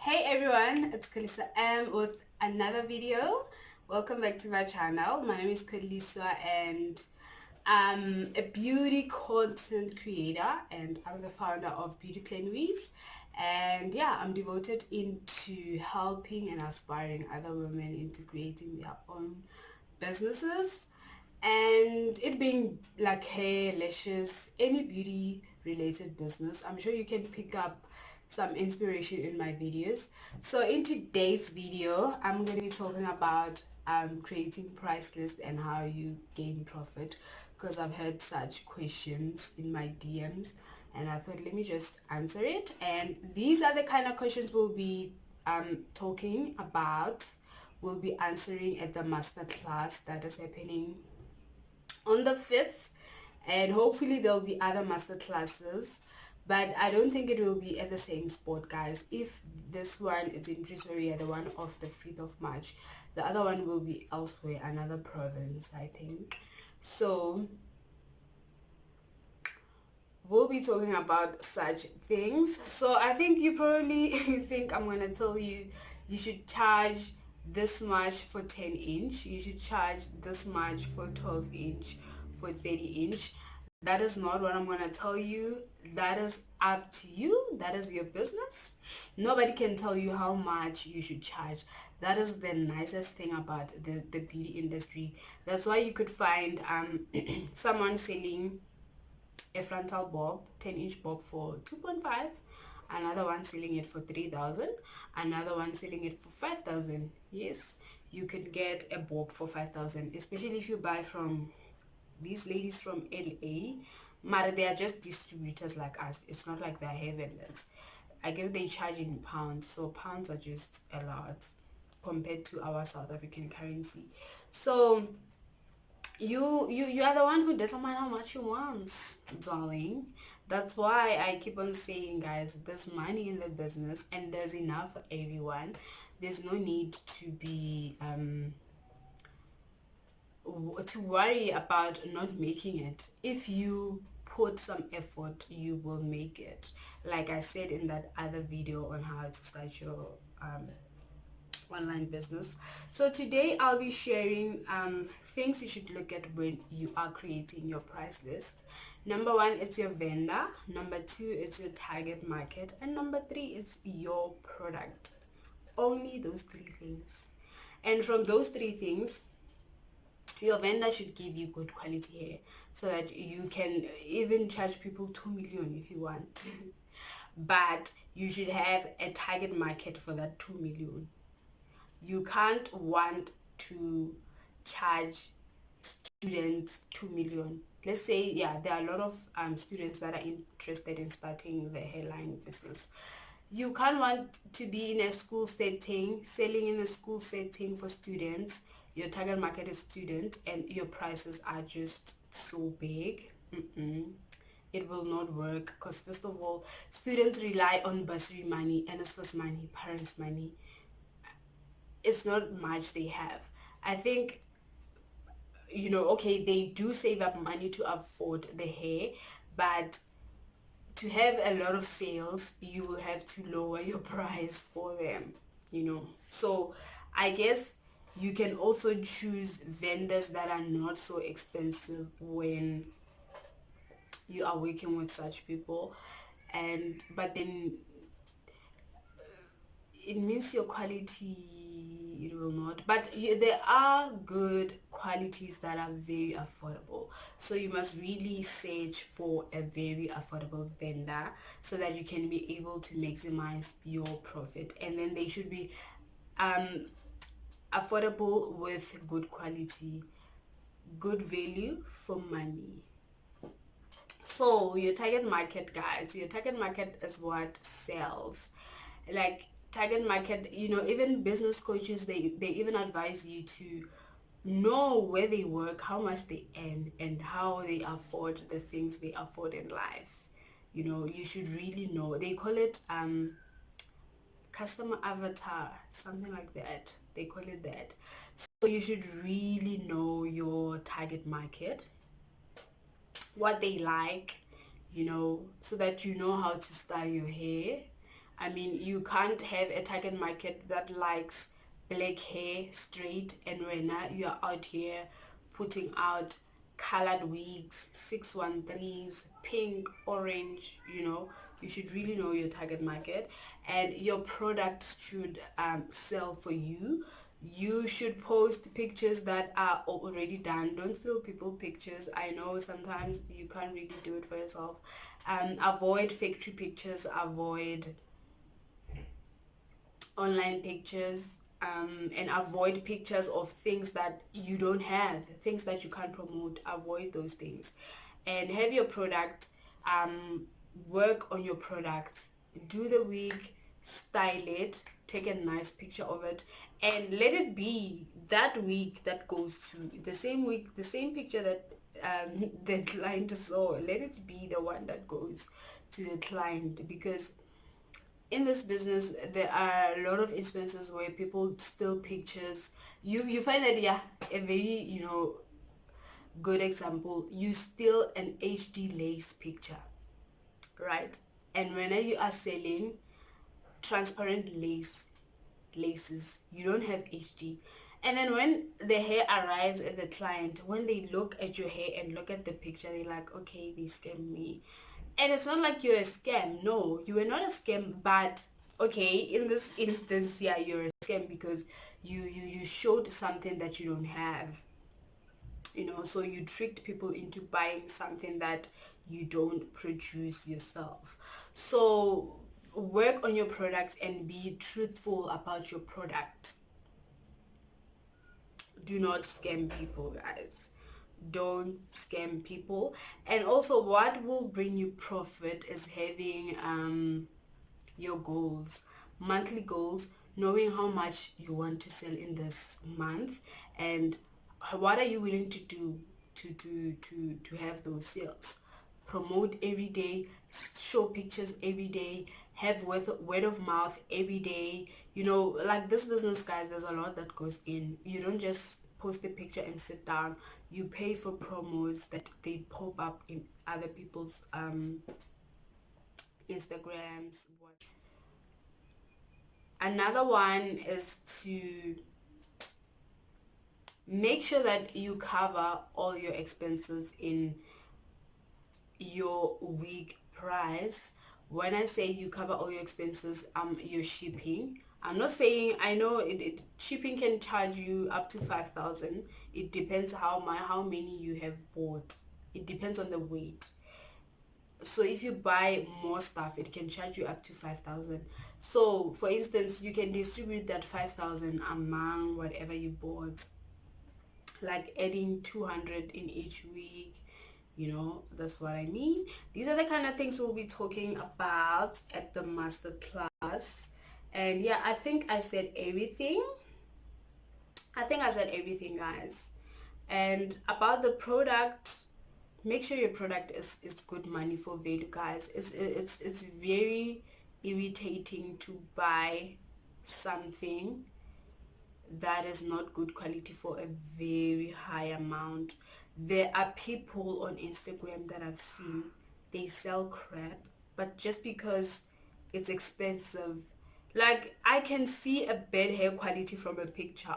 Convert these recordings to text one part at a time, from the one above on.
Hey everyone, it's Kholiswa with another video. Welcome back to my channel. My name is Kholiswa and I'm a beauty content creator and I'm the founder of Beauty Clean Weave. And yeah, I'm devoted into helping and inspiring other women into creating their own businesses, and it being like hair, lashes, any beauty related business. I'm sure you can pick up some inspiration in my videos. So in today's video, I'm going to be talking about creating price list and how you gain profit, because I've had such questions in my DMs and I thought let me just answer it. And these are the kind of questions we'll be talking about, we'll be answering at the masterclass that is happening on the 5th, and hopefully there'll be other master classes, but I don't think it will be at the same spot, guys. If this one is in Pretoria, the one of the 5th of March, the other one will be elsewhere, another province, I think. So we'll be talking about such things. So I think you probably think I'm gonna tell you you should charge this much for 10 inch, you should charge this much for 12 inch, for 30 inch. That is not what I'm gonna tell you. That is up to you. That is your business. Nobody can tell you how much you should charge. That is the nicest thing about the beauty industry. That's why you could find someone selling a frontal bob, 10-inch bob for 2.5, another one selling it for 3,000, another one selling it for 5,000. Yes, you can get a bob for 5,000, especially if you buy from these ladies from LA. But they are just distributors like us. It's not like they're hair vendors. I guess they charge in pounds, so pounds are just a lot compared to our South African currency. So you are the one who determine how much you want, darling. That's why I keep on saying, guys, there's money in the business and there's enough for everyone. There's no need to be to worry about not making it. If you put some effort, you will make it, like I said in that other video on how to start your online business. So today I'll be sharing things you should look at when you are creating your price list. Number one, it's your vendor. Number two, it's your target market. And number three, is your product. Only those three things. And from those three things, your vendor should give you good quality hair so that you can even charge people 2 million if you want. But you should have a target market for that 2 million. You can't want to charge students 2 million. Let's say, yeah, there are a lot of students that are interested in starting the hairline business. You can't want to be in a school setting, selling in a school setting for students. Your target market is students and your prices are just so big. It will not work, because first of all, students rely on bursary money, NSFAS money, parents money. It's not much they have. I think, okay, they do save up money to afford the hair, but to have a lot of sales, you will have to lower your price for them. So I guess you can also choose vendors that are not so expensive when you are working with such people. But then it means your quality, it will not, but there are good qualities that are very affordable, so you must really search for a very affordable vendor so that you can be able to maximize your profit. And then they should be affordable with good quality, good value for money. So your target market, guys, your target market is what sells. Like, target market, even business coaches, they even advise you to know where they work, how much they earn, and how they afford the things they afford in life. You should really know. They call it customer avatar, something like that. They call it that. So you should really know your target market, what they like, so that you know how to style your hair. I mean, you can't have a target market that likes black hair straight, and when you are out here putting out colored wigs, 613s, pink, orange, you should really know your target market, and your product should sell for you. You should post pictures that are already done. Don't steal people pictures. I know sometimes you can't really do it for yourself. Avoid factory pictures, avoid online pictures, and avoid pictures of things that you don't have, things that you can't promote. Avoid those things, and have your product, work on your product, do the wig, style it, take a nice picture of it, and let it be that wig that goes to the same wig, the same picture that the client saw. Let it be the one that goes to the client, because in this business there are a lot of instances where people steal pictures. You find that, yeah, a very good example, you steal an HD lace picture, right? And when you are selling transparent laces, you don't have HD. And then when the hair arrives at the client, when they look at your hair and look at the picture, they're like, okay, they scammed me. And it's not like you're a scam. No, you were not a scam, but okay, in this instance, yeah, you're a scam because you showed something that you don't have. So you tricked people into buying something that you don't produce yourself. So work on your product and be truthful about your product. Do not scam people, guys. Don't scam people. And also, what will bring you profit is having your goals, monthly goals, knowing how much you want to sell in this month, and what are you willing to do to have those sales. Promote every day, show pictures every day, have word of mouth every day. Like this business, guys, there's a lot that goes in. You don't just post a picture and sit down. You pay for promos that they pop up in other people's Instagrams. Another one is to make sure that you cover all your expenses in your wig price. When I say you cover all your expenses, your shipping. I'm not saying, I know shipping can charge you up to 5,000. It depends how many you have bought. It depends on the weight. So if you buy more stuff, it can charge you up to 5,000. So for instance, you can distribute that 5,000 among whatever you bought, like adding 200 in each week. That's what I mean. These are the kind of things we'll be talking about at the master class. And yeah, I think I said everything, guys. And about the product, make sure your product is good money for value, guys. It's very irritating to buy something that is not good quality for a very high amount. There are people on Instagram that I've seen, they sell crap, but just because it's expensive, like I can see a bad hair quality from a picture.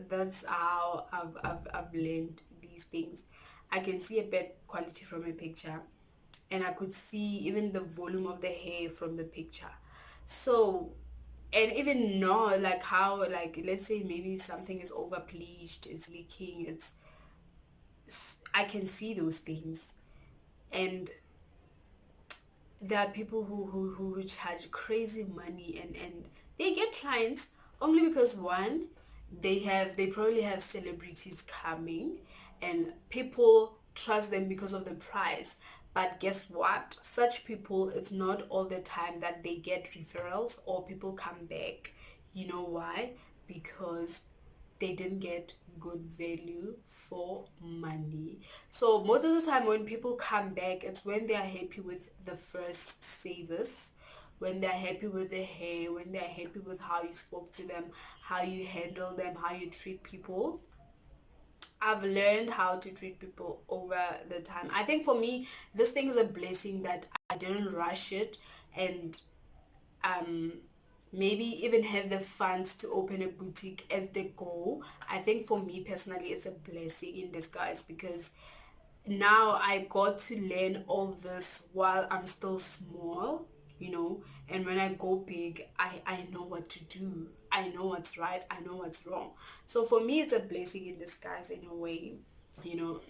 That's how I've learned these things. I can see a bad quality from a picture, and I could see even the volume of the hair from the picture. So, and even know like how, like, let's say maybe something is over bleached, it's leaking, I can see those things. And there are people who charge crazy money, and they get clients only because, one, they probably have celebrities coming and people trust them because of the price. But guess what, such people, it's not all the time that they get referrals or people come back. You know why? Because they didn't get good value for money. So most of the time when people come back, it's when they are happy with the first service, when they're happy with the hair, when they're happy with how you spoke to them, how you handle them, how you treat people. I've learned how to treat people over the time. I think for me, this thing is a blessing that I didn't rush it, and maybe even have the funds to open a boutique as they go. I think for me personally, it's a blessing in disguise, because now I got to learn all this while I'm still small, and when I go big, I know what to do. I know what's right. I know what's wrong. So for me, it's a blessing in disguise in a way, you know.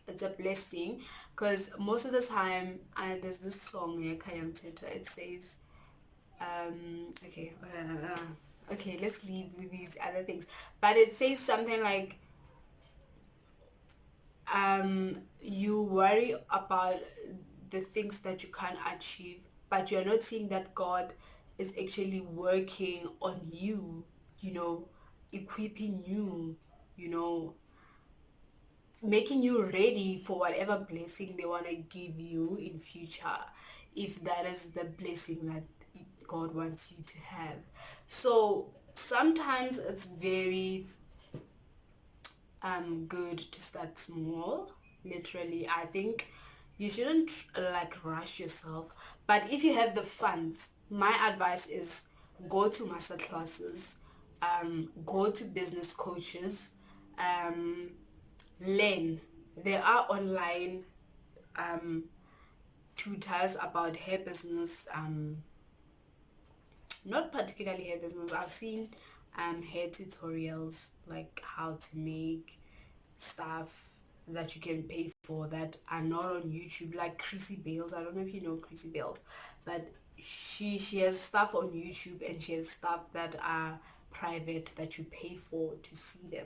It's a blessing, because most of the time, there's this song, Kayam Teta, it says, okay, let's leave these other things. But it says something like, you worry about the things that you can't achieve, but you're not seeing that God is actually working on you, equipping you, you know, making you ready for whatever blessing they want to give you in future, if that is the blessing that God wants you to have. So sometimes it's very good to start small. Literally, I think you shouldn't like rush yourself, but if you have the funds, my advice is go to master classes, go to business coaches, um learn. There are online tutors about hair business, not particularly hair business. I've seen hair tutorials, like how to make stuff that you can pay for that are not on YouTube, like Chrissy Bales. I don't know if you know Chrissy Bales, but she has stuff on YouTube, and she has stuff that are private that you pay for to see them.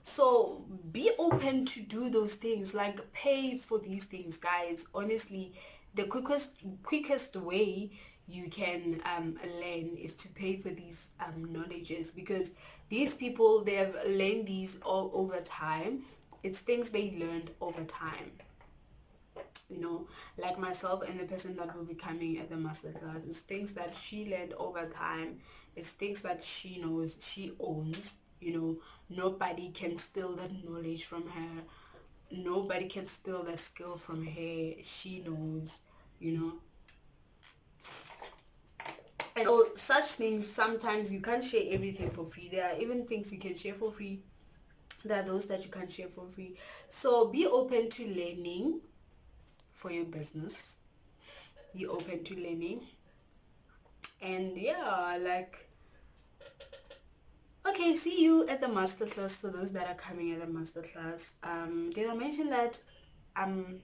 So be open to do those things, like pay for these things, guys. Honestly, the quickest way you can learn is to pay for these knowledges, because these people, they have learned these all over time. It's things they learned over time, like myself and the person that will be coming at the masterclass. It's things that she learned over time. It's things that she knows, she owns. Nobody can steal that knowledge from her. Nobody can steal that skill from her. She knows, you know. And all such things, sometimes you can't share everything for free. There are even things you can share for free. There are those that you can't share for free. So be open to learning for your business. Be open to learning. And yeah, like, okay, see you at the masterclass. For those that are coming at the masterclass, did I mention that I'm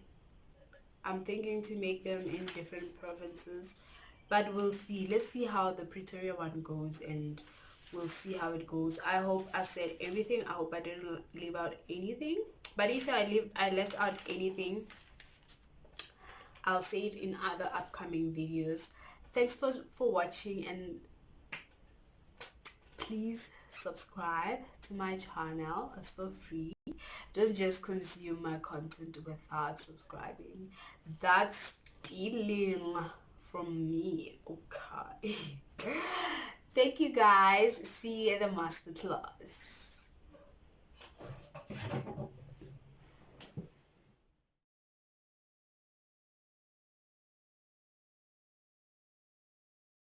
I'm thinking to make them in different provinces, but we'll see. Let's see how the Pretoria one goes, and we'll see how it goes. I hope I said everything. I hope I didn't leave out anything. But if I left out anything, I'll say it in other upcoming videos. Thanks for watching, and please subscribe to my channel. It's for free. Don't just consume my content without subscribing. That's stealing from me. Okay. Thank you guys. See you at the masterclass.